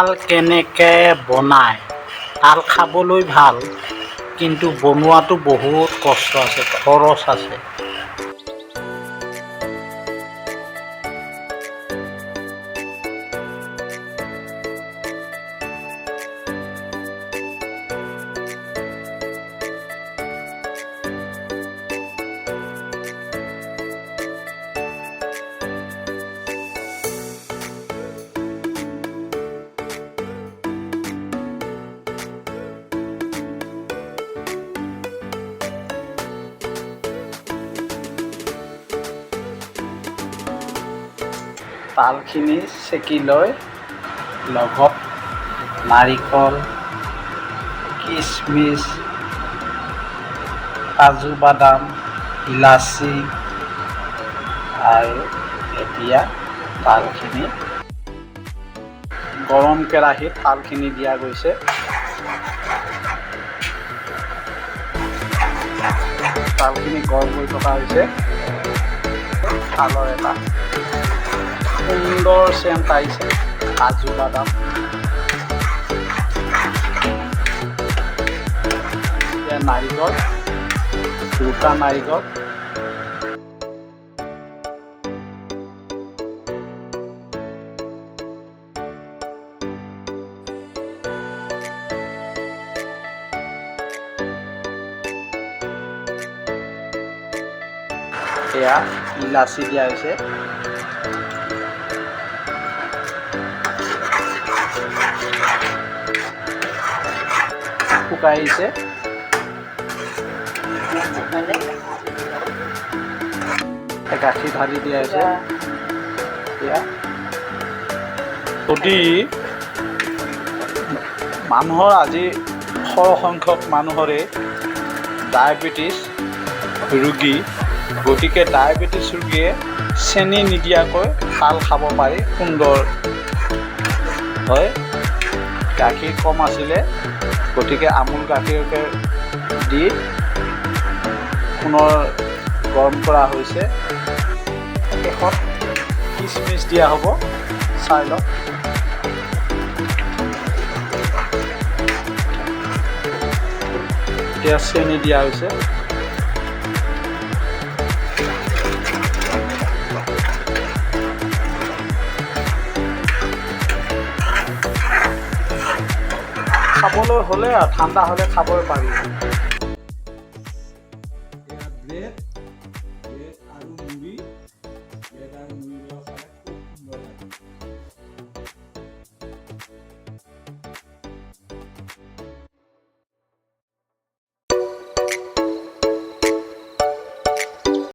তাল কেনেকৈ বনায়? তাল খাবলৈ ভাল, কিন্তু বনোৱাটো বহুত কষ্ট আছে, খৰচ আছে। তালখিনি চেকি লৈ লগত নাৰিকল, কিচমিচ, কাজু বাদাম, ইলাচি আৰু এতিয়া তালখিনি গৰম কেৰাহীত তালখিনি দিয়া গৈছে। তালখিনি গৰম হৈ থকা হৈছে। তালৰ এটা সুন্দৰ চেণ্ট আহিছে, কাজু বাদাম। এতিয়া নাৰিকল, গোটা নাৰিকল, এয়া ইলাচি দিয়া হৈছে। শুকাই আহিছে। গাখীৰ ঢালি দিয়া হৈছে। এতিয়া যদি মানুহৰ আজি সৰহসংখ্যক মানুহৰে ডায়েবেটিছ ৰোগী, গতিকে ডায়েবেটিছ ৰোগীয়ে চেনি নিদিয়াকৈ তাল খাব পাৰি, সুন্দৰ হয়। গাখীৰ কম আছিলে, গতিকে আমুল গাখীৰকে দি পুনৰ গৰম কৰা হৈছে। শেষত কিচমিচ দিয়া হ'ব, চাই লওক। এতিয়া চেনি দিয়া হৈছে। খাবলৈ হ'লে ঠাণ্ডা হ'লে খাবই পাৰি।